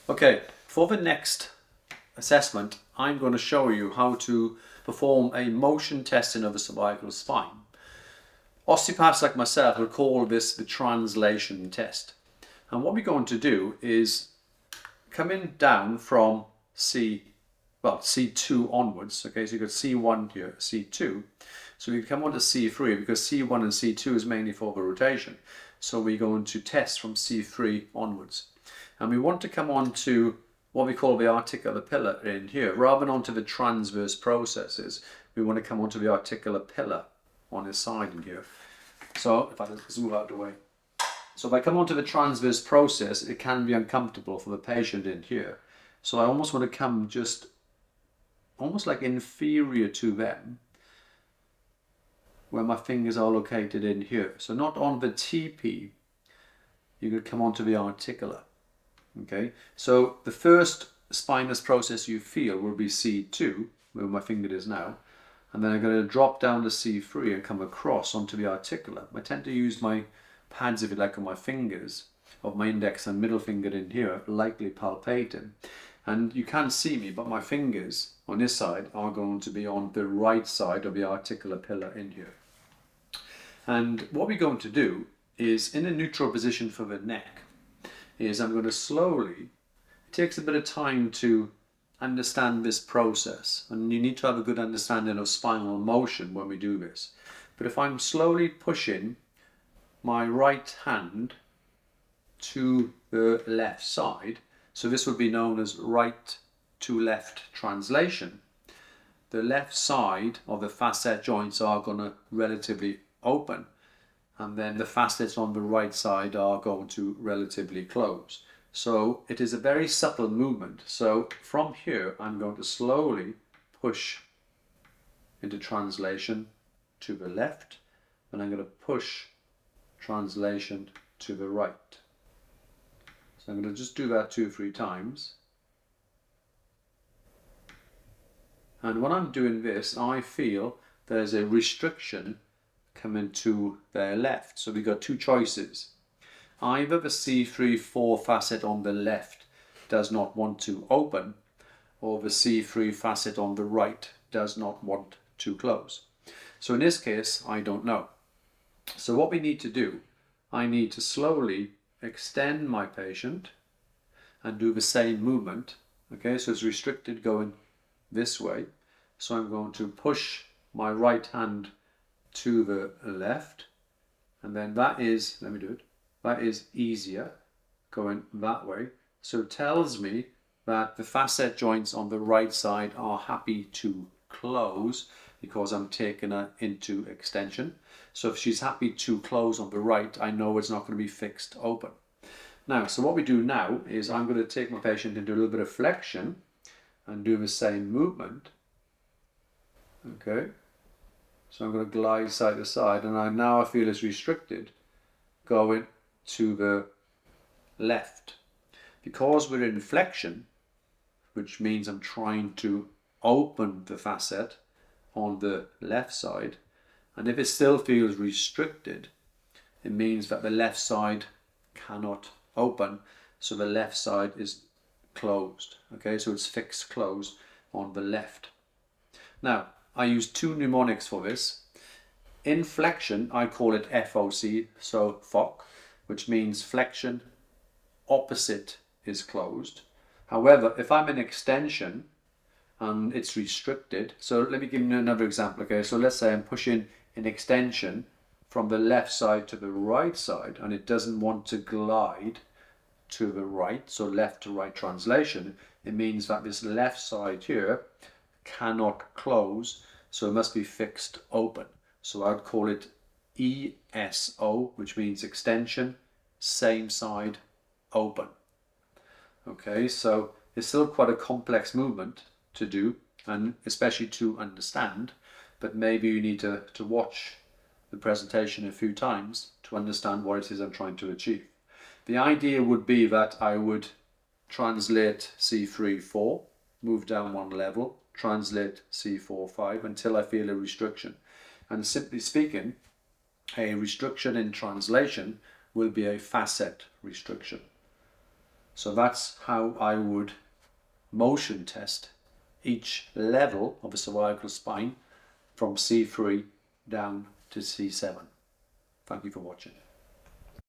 Okay, for the next assessment, I'm going to show you how to perform a motion testing of the cervical spine. Osteopaths like myself will call this the translation test. And what we're going to do is coming down from C2 onwards. Okay, so you've got C1 here, C2. So we come on to C3 because C1 and C2 is mainly for the rotation. So we're going to test from C3 onwards. And we want to come on to what we call the articular pillar in here. Rather than onto the transverse processes, we want to come onto the articular pillar on this side in here. So if I just move out of the way. So if I come onto the transverse process, it can be uncomfortable for the patient in here. So I almost want to come just almost like inferior to them, where my fingers are located in here. So not on the TP, you could come onto the articular. Okay, so the first spinous process you feel will be C2, where my finger is now, and then I'm going to drop down to C3 and come across onto the articular. I tend to use my pads, if you like, on my fingers, of my index and middle finger in here, lightly palpating. And you can't see me, but my fingers on this side are going to be on the right side of the articular pillar in here. And what we're going to do is, in a neutral position for the neck, is I'm going to slowly, it takes a bit of time to understand this process, and you need to have a good understanding of spinal motion when we do this. But if I'm slowly pushing my right hand to the left side, so this would be known as right to left translation, the left side of the facet joints are going to relatively open, and then the facets on the right side are going to relatively close. So it is a very subtle movement. So from here, I'm going to slowly push into translation to the left, and I'm going to push translation to the right. So I'm going to just do that 2 or 3 times. And when I'm doing this, I feel there's a restriction coming to their left. So we've got 2 choices. Either the C3-4 facet on the left does not want to open, or the C3 facet on the right does not want to close. So in this case, I don't know. So what we need to do, I need to slowly extend my patient and do the same movement. Okay, so it's restricted going this way. So I'm going to push my right hand to the left, and then that is, let me do it, that is easier going that way. So it tells me that the facet joints on the right side are happy to close because I'm taking her into extension. So if she's happy to close on the right, I know it's not going to be fixed open. Now, so what we do now is I'm going to take my patient into a little bit of flexion and do the same movement. Okay, so I'm going to glide side to side, and I feel it's restricted going to the left. Because we're in flexion, which means I'm trying to open the facet on the left side, and if it still feels restricted, it means that the left side cannot open, so the left side is closed. Okay, so it's fixed closed on the left. Now, I use 2 mnemonics for this. In flexion, I call it FOC, so FOC, which means flexion opposite is closed. However, if I'm in extension and it's restricted, so let me give you another example. Okay, so let's say I'm pushing in extension from the left side to the right side, and it doesn't want to glide to the right, so left to right translation. It means that this left side here cannot close, so it must be fixed open. So I'd call it ESO, which means extension, same side, open. Okay, so it's still quite a complex movement to do, and especially to understand, but maybe you need to watch the presentation a few times to understand what it is I'm trying to achieve. The idea would be that I would translate C3-4, move down 1 level, translate C4-5 until I feel a restriction. And simply speaking, a restriction in translation will be a facet restriction. So that's how I would motion test each level of a cervical spine from C3 down to C7. Thank you for watching.